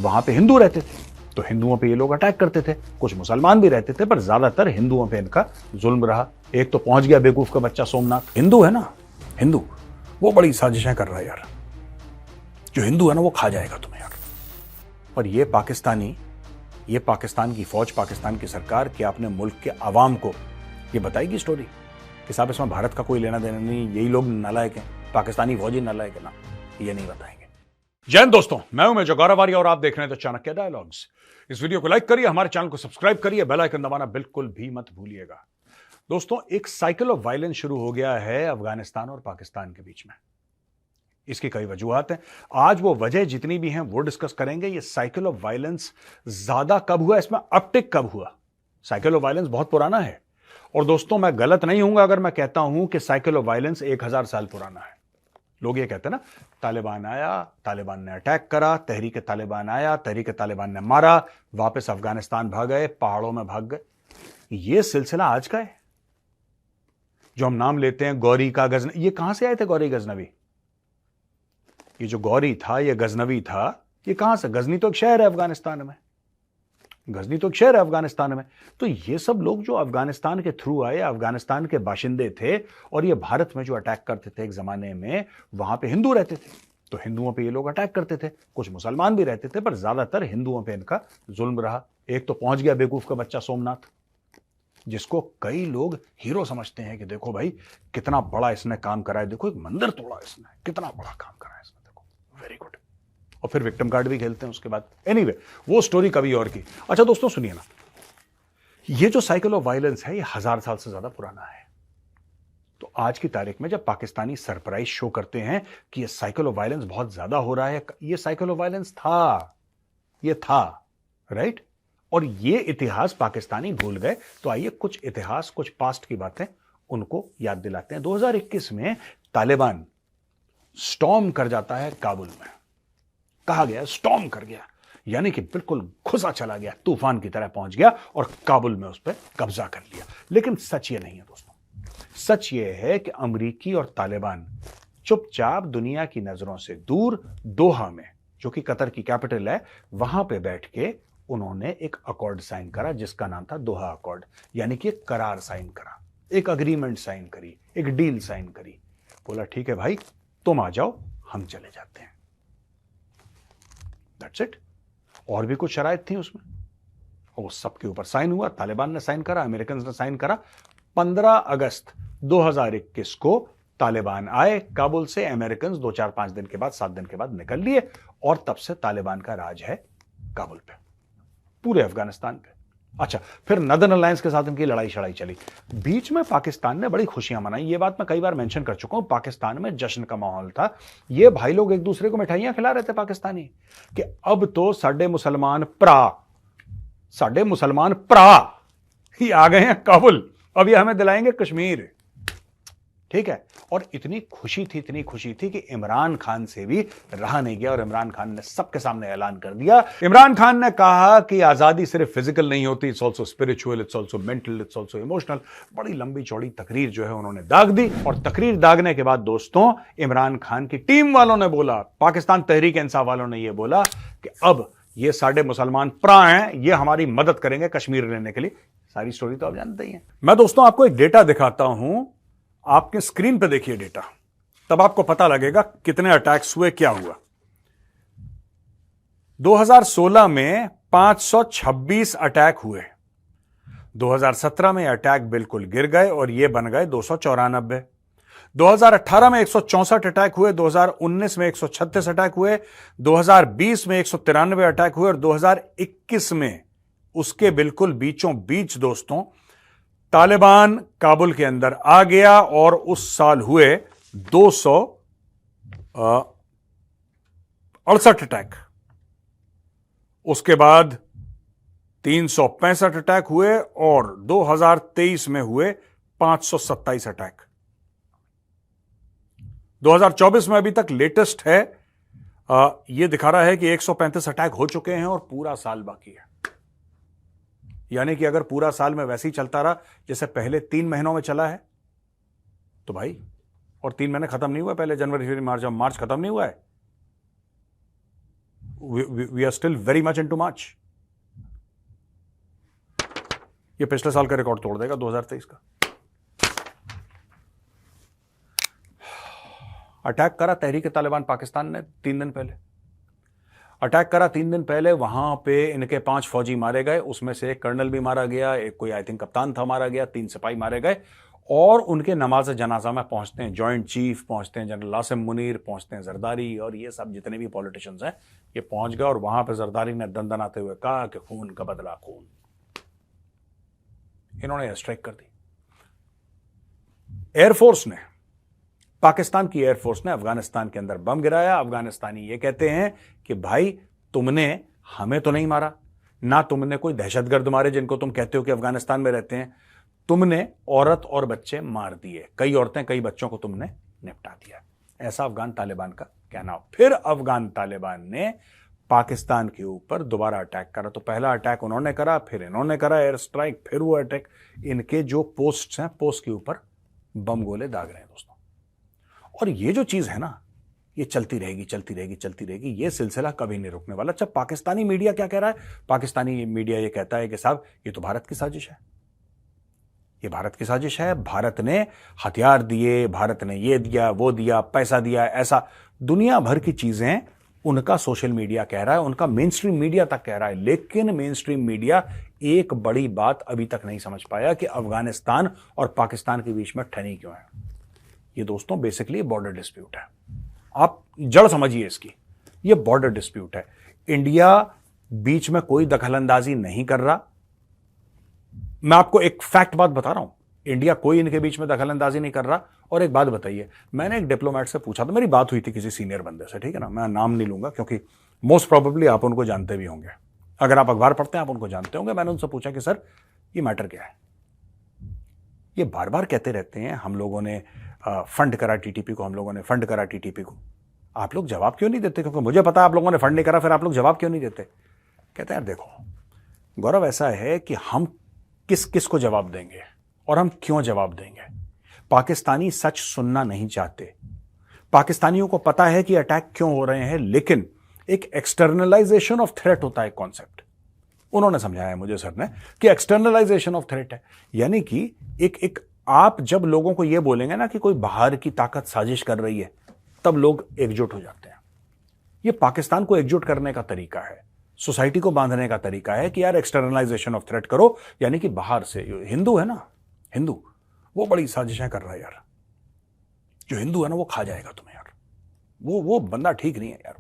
वहां पे हिंदू रहते थे, तो हिंदुओं पे ये लोग अटैक करते थे। कुछ मुसलमान भी रहते थे, पर ज्यादातर हिंदुओं पे इनका जुल्म रहा। एक तो पहुंच गया बेवकूफ का बच्चा सोमनाथ, हिंदू है ना, हिंदू, वो बड़ी साजिशें कर रहा है यार। जो हिंदू है ना वो खा जाएगा तुम्हें यार। पर ये पाकिस्तानी, ये पाकिस्तान की फौज, पाकिस्तान की सरकार क्या अपने मुल्क के अवाम को ये बताएगी स्टोरी कि साहब इसमें भारत का कोई लेना देना नहीं, यही लोग नालायक हैं, पाकिस्तानी फौजी नालायक है ना? ये नहीं बताएंगे। जय हिंद दोस्तों, मैं हूं मेजर गौरव और आप देख रहे हैं द चाणक्य डायलॉग्स। इस वीडियो को लाइक करिए, हमारे चैनल को सब्सक्राइब करिए, बेल आइकन दबाना बिल्कुल भी मत भूलिएगा। दोस्तों, एक साइकिल ऑफ वायलेंस शुरू हो गया है अफगानिस्तान और पाकिस्तान के बीच में। इसकी कई वजूहात हैं। आज वो वजह जितनी भी हैं वो डिस्कस करेंगे। ये साइकिल ऑफ वायलेंस ज्यादा कब हुआ, इसमें अपटिक कब हुआ? साइकिल ऑफ वायलेंस बहुत पुराना है। और दोस्तों, मैं गलत नहीं हूंगा अगर मैं कहता हूं कि साइकिल ऑफ वायलेंस 1000 साल पुराना है। लोग ये कहते हैं ना, तालिबान आया, तालिबान ने अटैक करा, तहरीक तालिबान आया, तहरीक तालिबान ने मारा, वापस अफगानिस्तान भाग गए, पहाड़ों में भाग गए। ये सिलसिला आज का है। जो हम नाम लेते हैं गौरी का, गजनवी, ये कहां से आए थे गौरी गजनवी? ये जो गौरी था, ये गजनवी था, ये कहां से? गजनी तो एक शहर है अफगानिस्तान में, गजनी तो एक शहर है अफगानिस्तान में। तो ये सब लोग जो अफगानिस्तान के थ्रू आए, अफगानिस्तान के बाशिंदे थे, और ये भारत में जो अटैक करते थे एक जमाने में, वहां पे हिंदू रहते थे, तो हिंदुओं पे ये लोग अटैक करते थे। कुछ मुसलमान भी रहते थे, पर ज्यादातर हिंदुओं पे इनका जुल्म रहा। एक तो पहुंच गया बेवकूफ का बच्चा सोमनाथ, जिसको कई लोग हीरो समझते हैं कि देखो भाई कितना बड़ा इसने काम करा है, देखो एक मंदिर तोड़ा इसने, कितना बड़ा काम करा है इसने, देखो वेरी गुड। और फिर विक्टिम कार्ड भी खेलते हैं उसके बाद। एनीवे, वो स्टोरी कभी और की। अच्छा दोस्तों सुनिए ना, ये जो साइकिल ऑफ वायलेंस है ये 1000 साल से ज्यादा पुराना है। तो आज की तारीख में जब पाकिस्तानी सरप्राइज शो करते हैं कि ये साइकिल ऑफ वायलेंस बहुत ज्यादा हो रहा है, ये साइकिल ऑफ वायलेंस था, ये था, राइट? और ये इतिहास पाकिस्तानी भूल गए। तो आइए कुछ इतिहास, कुछ पास्ट की बातें उनको याद दिलाते हैं। 2021 में तालिबान स्टॉर्म कर जाता है काबुल में। कहा गया स्टॉर्म कर गया, यानी कि बिल्कुल घुसा चला गया, तूफान की तरह पहुंच गया और काबुल में उस पर कब्जा कर लिया। लेकिन सच ये नहीं है दोस्तों। सच ये है कि अमेरिकी और तालिबान चुपचाप दुनिया की नजरों से दूर दोहा में, जो कि कतर की कैपिटल है, वहां पे बैठ के उन्होंने एक अकॉर्ड साइन करा जिसका नाम था दोहा अकॉर्ड। यानी कि एक करार साइन करा, एक अग्रीमेंट साइन करी, एक डील साइन करी। बोला ठीक है भाई, तुम आ जाओ, हम चले जाते हैं। That's it. और भी कुछ शराइत थी उसमें, और वो सबके ऊपर साइन हुआ। तालिबान ने साइन करा, अमेरिकन ने साइन करा। 15 अगस्त 2021 को तालिबान आए काबुल से। अमेरिकन 2-4-5 दिन के बाद, 7 दिन के बाद निकल लिए, और तब से तालिबान का राज है काबुल पे, पूरे अफगानिस्तान पे। अच्छा, फिर नदर्न अलायंस के साथ इनकी लड़ाई शड़ाई चली। बीच में पाकिस्तान ने बड़ी खुशियां मनाई। ये बात मैं कई बार मेंशन कर चुका हूं। पाकिस्तान में जश्न का माहौल था। ये भाई लोग एक दूसरे को मिठाइयां खिला रहे थे पाकिस्तानी, कि अब तो साडे मुसलमान भरा ही आ गए हैं काबुल, अब ये हमें दिलाएंगे कश्मीर। ठीक है। और इतनी खुशी थी कि इमरान खान से भी रहा नहीं गया, और इमरान खान ने सबके सामने ऐलान कर दिया। इमरान खान ने कहा कि आजादी सिर्फ फिजिकल नहीं होती, it's also spiritual, it's also mental, it's also emotional. बड़ी लंबी चौड़ी तकरीर जो है उन्होंने दाग दी। और तकरीर दागने के बाद दोस्तों, इमरान खान की टीम वालों ने बोला, पाकिस्तान तहरीक इंसाफ वालों ने यह बोला कि अब ये साडे मुसलमान भरा हैं, ये हमारी मदद करेंगे कश्मीर लेने के लिए। सारी स्टोरी तो आप जानते ही हैं। मैं दोस्तों आपको एक डेटा दिखाता हूं, आपके स्क्रीन पे देखिए डेटा, तब आपको पता लगेगा कितने अटैक्स हुए, क्या हुआ। 2016 में 526 अटैक हुए। 2017 में अटैक बिल्कुल गिर गए और ये बन गए 294। 2018 में 164 अटैक हुए, 2019 में 136 अटैक हुए, 2020 में 193 अटैक हुए, और 2021 में उसके बिल्कुल बीचों बीच दोस्तों तालिबान काबुल के अंदर आ गया, और उस साल हुए 268 अटैक। उसके बाद 365 अटैक हुए, और 2023 में हुए 527 अटैक। 2024 में अभी तक लेटेस्ट है, यह दिखा रहा है कि 135 अटैक हो चुके हैं और पूरा साल बाकी है। यानी कि अगर पूरा साल में वैसे ही चलता रहा जैसे पहले 3 महीनों में चला है, तो भाई, और 3 महीने खत्म नहीं हुआ, पहले जनवरी फरवरी मार्च, अब मार्च खत्म नहीं हुआ है, we are still very much into March. ये पिछले साल का रिकॉर्ड तोड़ देगा 2023 का। अटैक करा तहरीक-ए-तालिबान पाकिस्तान ने 3 दिन पहले, अटैक करा 3 दिन पहले। वहां पे इनके 5 फौजी मारे गए, उसमें से एक कर्नल भी मारा गया, एक कोई आई थिंक कप्तान था मारा गया, 3 सिपाही मारे गए। और उनके नमाज जनाजा में पहुंचते हैं जॉइंट चीफ, पहुंचते हैं जनरल आसिम मुनीर, पहुंचते हैं जरदारी, और ये सब जितने भी पॉलिटिशियंस हैं ये पहुंच गए। और वहां पर जरदारी ने दंदनाते हुए कहा कि खून का बदला खून। इन्होंने एयर स्ट्राइक कर दी। एयरफोर्स ने, पाकिस्तान की एयरफोर्स ने अफगानिस्तान के अंदर बम गिराया। अफगानिस्तानी ये कहते हैं कि भाई तुमने हमें तो नहीं मारा, ना तुमने कोई दहशतगर्द मारे जिनको तुम कहते हो कि अफगानिस्तान में रहते हैं, तुमने औरत और बच्चे मार दिए, कई औरतें कई बच्चों को तुमने निपटा दिया। ऐसा अफगान तालिबान का कहना। फिर अफगान तालिबान ने पाकिस्तान के ऊपर दोबारा अटैक करा। तो पहला अटैक उन्होंने करा, फिर इन्होंने करा एयर स्ट्राइक, फिर वो अटैक। इनके जो पोस्ट्स हैं, पोस्ट के ऊपर बम गोले दाग रहे हैं दोस्तों। और ये जो चीज है ना, ये चलती रहेगी चलती रहेगी चलती रहेगी, ये सिलसिला कभी नहीं रुकने वाला। अच्छा, पाकिस्तानी मीडिया क्या कह रहा है? पाकिस्तानी मीडिया ये कहता है कि साहब ये तो भारत की साजिश है, ये भारत की साजिश है, भारत ने हथियार दिए, भारत ने ये दिया वो दिया, पैसा दिया, ऐसा दुनिया भर की चीजें उनका सोशल मीडिया कह रहा है, उनका मेन स्ट्रीम मीडिया तक कह रहा है। लेकिन मेन स्ट्रीम मीडिया एक बड़ी बात अभी तक नहीं समझ पाया कि अफगानिस्तान और पाकिस्तान के बीच में ठनी क्यों है। ये दोस्तों बेसिकली बॉर्डर डिस्प्यूट है। आप जड़ समझिए इसकी, ये बॉर्डर डिस्प्यूट है। इंडिया बीच में कोई दखलंदाजी नहीं कर रहा। मैं आपको एक फैक्ट बात बता रहा हूं, इंडिया कोई इनके बीच में दखलंदाजी नहीं कर रहा। और एक बात बताइए, मैंने एक डिप्लोमेट से पूछा था, मेरी बात हुई थी किसी सीनियर बंदे से, ठीक है ना, मैं नाम नहीं लूंगा क्योंकि मोस्ट प्रोबेबली आप उनको जानते भी होंगे, अगर आप अखबार पढ़ते हैं आप उनको जानते होंगे। मैंने उनसे पूछा कि सर ये मैटर क्या है? ये बार बार कहते रहते हैं हम लोगों ने फंड करा टीटीपी को, हम लोगों ने फंड करा टीटीपी को। आप लोग जवाब क्यों नहीं देते? क्योंकि मुझे पता है आप लोगों ने फंड नहीं करा, फिर आप लोग जवाब क्यों नहीं देते? कहते हैं देखो गौरव, ऐसा है कि हम किस किस को जवाब देंगे और हम क्यों जवाब देंगे। पाकिस्तानी सच सुनना नहीं चाहते। पाकिस्तानियों को पता है कि अटैक क्यों हो रहे हैं, लेकिन एक एक्सटर्नलाइजेशन ऑफ थ्रेट होता है कॉन्सेप्ट। उन्होंने समझाया मुझे सर ने कि एक्सटर्नलाइजेशन ऑफ थ्रेट है, यानी कि एक आप जब लोगों को यह बोलेंगे ना कि कोई बाहर की ताकत साजिश कर रही है, तब लोग एकजुट हो जाते हैं। यह पाकिस्तान को एकजुट करने का तरीका है, सोसाइटी को बांधने का तरीका है कि यार एक्सटर्नलाइजेशन ऑफ थ्रेट करो, यानी कि बाहर से। हिंदू है ना, हिंदू वो बड़ी साजिशें कर रहा है यार। जो हिंदू है ना वो खा जाएगा तुम्हें यार, वो बंदा ठीक नहीं है यार।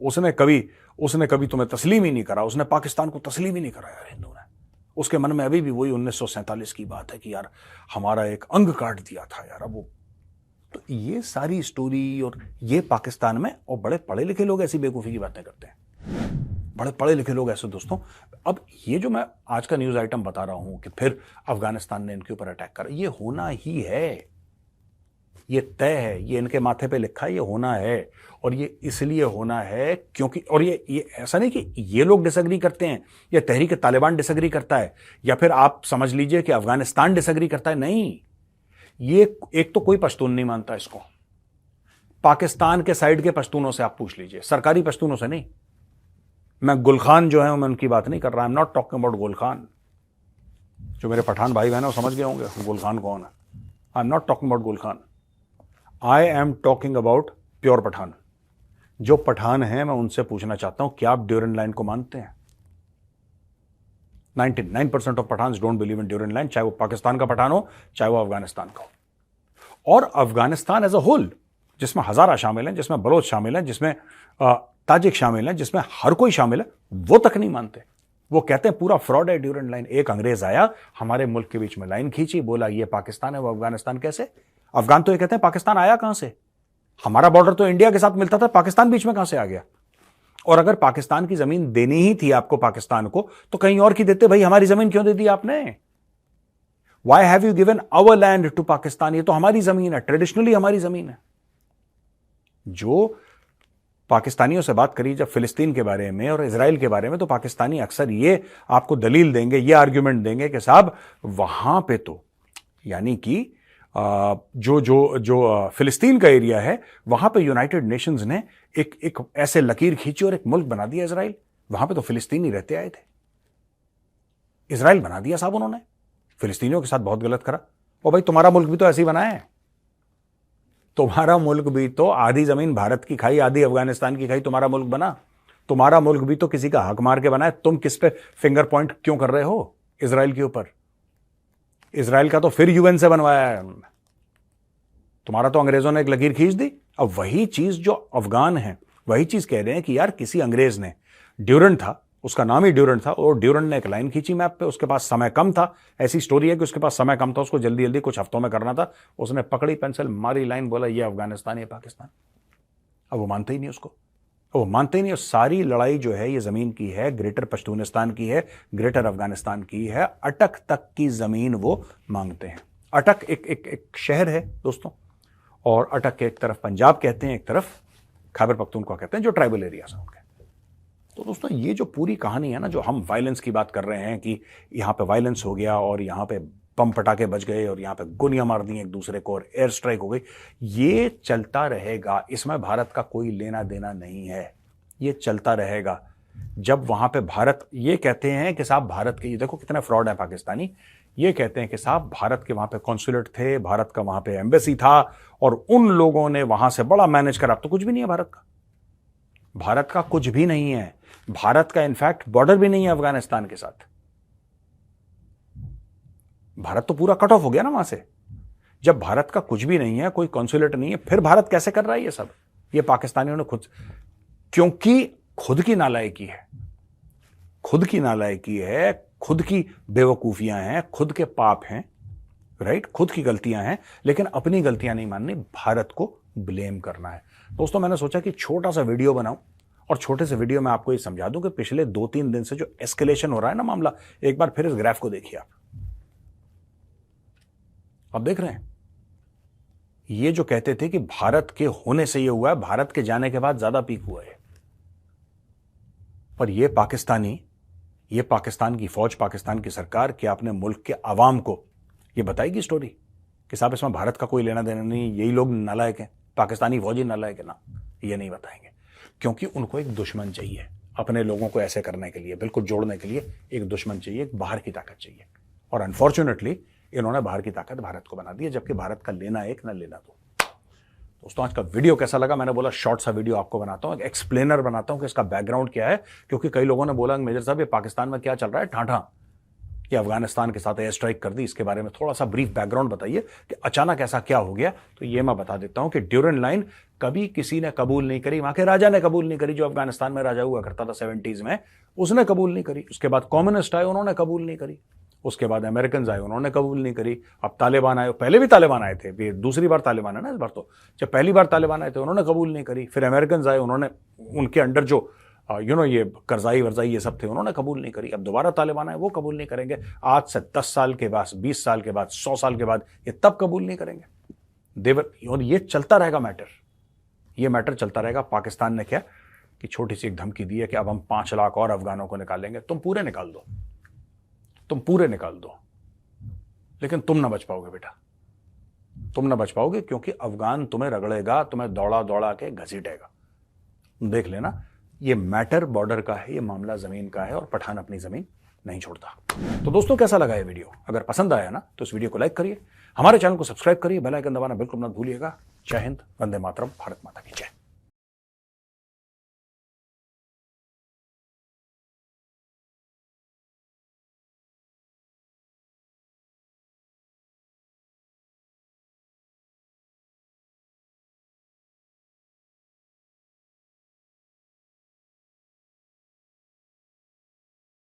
उसने कभी तुम्हें तस्लीम ही नहीं करा, उसने पाकिस्तान को तस्लीम ही नहीं करा यार हिंदू ने। उसके मन में अभी भी वही 1947 की बात है कि यार हमारा एक अंग काट दिया था यार। अब वो तो ये सारी स्टोरी, और ये पाकिस्तान में, और बड़े पढ़े लिखे लोग ऐसी बेवकूफ़ी की बातें करते हैं, बड़े पढ़े लिखे लोग ऐसे दोस्तों। अब ये जो मैं आज का न्यूज़ आइटम बता रहा हूं कि फिर अफगानिस्तान ने इनके ऊपर अटैक करा, ये होना ही है, ये तय है, ये इनके माथे पे लिखा है, ये होना है। और ये इसलिए होना है क्योंकि, और ये ऐसा नहीं कि ये लोग डिसएग्री करते हैं या तहरीक तालिबान डिसएग्री करता है या फिर आप समझ लीजिए कि अफगानिस्तान डिसएग्री करता है, नहीं। ये एक तो कोई पश्तून नहीं मानता इसको। पाकिस्तान के साइड के पश्तूनों से आप पूछ लीजिए, सरकारी पश्तूनों से नहीं। मैं गुल खान जो है मैं उनकी बात नहीं कर रहा, आई am not talking about Gul Khan. जो मेरे पठान भाई बहन वो समझ गए होंगे गुल खान कौन है। I am not talking about Gul Khan, I am talking about pure Pathan. जो पठान हैं मैं उनसे पूछना चाहता हूं, क्या आप ड्यूरेंट लाइन को मानते हैं? 99% of Pathan don't believe in Durand line, चाहे वो पाकिस्तान का पठान हो चाहे वो अफगानिस्तान का हो। और अफगानिस्तान एज अ होल, जिसमें हजारा शामिल हैं, जिसमें बलोच शामिल हैं, जिसमें ताजिक शामिल हैं, जिसमें हर कोई शामिल है, वो तक नहीं मानते। वो कहते हैं पूरा फ्रॉड है ड्यूरेंट लाइन। एक अंग्रेज आया हमारे मुल्क के बीच में लाइन खींची, बोला ये पाकिस्तान है वो अफगानिस्तान। कैसे? अफगान तो ये कहते हैं पाकिस्तान आया कहां से? हमारा बॉर्डर तो इंडिया के साथ मिलता था, पाकिस्तान बीच में कहां से आ गया? और अगर पाकिस्तान की जमीन देनी ही थी आपको पाकिस्तान को, तो कहीं और की देते भाई, हमारी जमीन क्यों दे दी आपने? Why have you given our land to Pakistan? ये तो हमारी जमीन है, ट्रेडिशनली हमारी जमीन है। जो पाकिस्तानियों से बात करी जब फिलिस्तीन के बारे में और इजराइल के बारे में, तो पाकिस्तानी अक्सर ये आपको दलील देंगे, ये आर्ग्यूमेंट देंगे कि साहब वहां पे तो यानी कि जो जो जो फिलिस्तीन का एरिया है वहां पे यूनाइटेड नेशंस ने एक ऐसे लकीर खींची और एक मुल्क बना दिया इजराइल। वहां पे तो फिलिस्तीनी रहते आए थे, इजराइल बना दिया साहब उन्होंने। फिलिस्तीनियों के साथ बहुत गलत करा। और भाई तुम्हारा मुल्क भी तो ऐसे ही बना है, तुम्हारा मुल्क भी तो आधी जमीन भारत की खाई आधी अफगानिस्तान की खाई तुम्हारा मुल्क बना। तुम्हारा मुल्क भी तो किसी का हक मार के बना है। तुम किस पे फिंगर पॉइंट क्यों कर रहे हो इजराइल के ऊपर? इजराइल का तो फिर यूएन से बनवाया है उन्होंने, तुम्हारा तो अंग्रेजों ने एक लकीर खींच दी। अब वही चीज जो अफगान है वही चीज कह रहे हैं कि यार किसी अंग्रेज ने, ड्यूरेंट था उसका नाम ही ड्यूरेंट था, और ड्यूरेंट ने एक लाइन खींची मैप पे, उसके पास समय कम था। ऐसी स्टोरी है कि उसके पास समय कम था, उसको जल्दी जल्दी कुछ हफ्तों में करना था। उसने पकड़ी पेंसिल, मारी लाइन, बोला ये अफगानिस्तान ये पाकिस्तान। अब वो मानते ही नहीं उसको, वो मानते ही नहीं। सारी लड़ाई जो है ये जमीन की है, ग्रेटर पश्तूनिस्तान की है, ग्रेटर अफगानिस्तान की है। अटक तक की जमीन वो मांगते हैं। अटक एक शहर है दोस्तों, और अटक के एक तरफ पंजाब कहते हैं, एक तरफ खैबर पख्तूनख्वा कहते हैं, जो ट्राइबल एरियाज हैं उनके। तो दोस्तों ये जो पूरी कहानी है ना, जो हम वायलेंस की बात कर रहे हैं कि यहां पे वायलेंस हो गया और यहां पे बम पटाखे बज गए और यहां पे गोलियां मार दी एक दूसरे को और एयर स्ट्राइक हो गई, ये चलता रहेगा। इसमें भारत का कोई लेना देना नहीं है, ये चलता रहेगा। जब वहां पे भारत ये कहते हैं कि साहब भारत के, ये देखो कितना फ्रॉड है पाकिस्तानी, ये कहते हैं कि साहब भारत के वहां पे कॉन्सुलेट थे, भारत का वहां पे एम्बेसी था और उन लोगों ने वहां से बड़ा मैनेज करा। अब तो कुछ भी नहीं है भारत का, भारत का कुछ भी नहीं है। भारत का इनफैक्ट बॉर्डर भी नहीं है अफगानिस्तान के साथ। भारत तो पूरा कट ऑफ हो गया ना वहां से। जब भारत का कुछ भी नहीं है, कोई कॉन्सुलेट नहीं है, फिर भारत कैसे कर रहा है ये सब? ये पाकिस्तानियों ने खुद, क्योंकि खुद की नालायकी है, खुद की नालायकी है, खुद की बेवकूफियां हैं, खुद के पाप हैं, राइट, खुद की गलतियां हैं, लेकिन अपनी गलतियां नहीं माननी, भारत को ब्लेम करना है। दोस्तों मैंने सोचा कि छोटा सा वीडियो बनाऊं और छोटे से वीडियो में आपको ये समझा दूं कि पिछले 2-3 दिन से जो एस्केलेशन हो रहा है ना मामला, एक बार फिर इस ग्राफ को देखिए आप देख रहे हैं, ये जो कहते थे कि भारत के होने से ये हुआ है, भारत के जाने के बाद ज्यादा पीक हुआ है। पर ये पाकिस्तान की फौज, पाकिस्तान की सरकार क्या अपने मुल्क के आवाम को ये बताएगी स्टोरी कि साहब इसमें भारत का कोई लेना देना नहीं, यही लोग नालायक हैं, पाकिस्तानी फौजी नालायक है? ना, ये नहीं बताएंगे, क्योंकि उनको एक दुश्मन चाहिए अपने लोगों को ऐसे करने के लिए, बिल्कुल जोड़ने के लिए एक दुश्मन चाहिए, एक बाहर की ताकत चाहिए। और अनफॉर्चुनेटली इन्होंने बाहर की ताकत भारत को बना दी है, जबकि भारत का लेना एक ना लेना दो। दोस्तों आज का वीडियो कैसा लगा? मैंने बोला शॉर्ट सा वीडियो आपको बनाता हूं, एक एक्सप्लेनर बनाता हूं कि इसका बैकग्राउंड क्या है, क्योंकि कई लोगों ने बोला मेजर साहब ये पाकिस्तान में क्या चल रहा है, ठाठा कि अफगानिस्तान के साथ एयर स्ट्राइक कर दी, इसके बारे में थोड़ा सा ब्रीफ बैकग्राउंड बताइए कि अचानक ऐसा क्या हो गया। तो ये मैं बता देता हूं कि ड्यूरेंट लाइन कभी किसी ने कबूल नहीं करी, वहां के राजा ने कबूल नहीं करी, जो अफगानिस्तान में राजा हुआ करता था 70s में, उसने कबूल नहीं करी। उसके बाद कम्युनिस्ट आए, उन्होंने कबूल नहीं करी। उसके बाद अमेरिकन आए, उन्होंने कबूल नहीं करी। अब तालिबान आए, पहले भी तालिबान आए थे, ये दूसरी बार तालिबान है ना इस बार। तो जब पहली बार तालिबान आए थे उन्होंने कबूल नहीं करी, फिर अमेरिकन आए, उन्होंने उनके अंडर जो ये करजाई वर्जाई ये सब थे, उन्होंने कबूल नहीं करी। अब दोबारा तालिबान आए, वो कबूल नहीं करेंगे। आज से 10 साल के बाद, 20 साल के बाद, 100 साल के बाद ये तब कबूल नहीं करेंगे देवर। और ये चलता रहेगा मैटर, ये मैटर चलता रहेगा। पाकिस्तान ने क्या कि छोटी सी एक धमकी दी है कि अब हम 5 लाख और अफगानों को निकालेंगे। तुम पूरे निकाल दो, तुम पूरे निकाल दो, लेकिन तुम ना बच पाओगे बेटा, तुम ना बच पाओगे, क्योंकि अफगान तुम्हें रगड़ेगा, तुम्हें दौड़ा दौड़ा के घसीटेगा। देख लेना, ये मैटर बॉर्डर का है, ये मामला जमीन का है, और पठान अपनी जमीन नहीं छोड़ता। तो दोस्तों कैसा लगा ये वीडियो? अगर पसंद आया ना तो इस वीडियो को लाइक करिए, हमारे चैनल को सब्सक्राइब करिए, बेल आइकन दबाना बिल्कुल मत भूलिएगा। जय हिंद, वंदे मातरम, भारत माता की जय।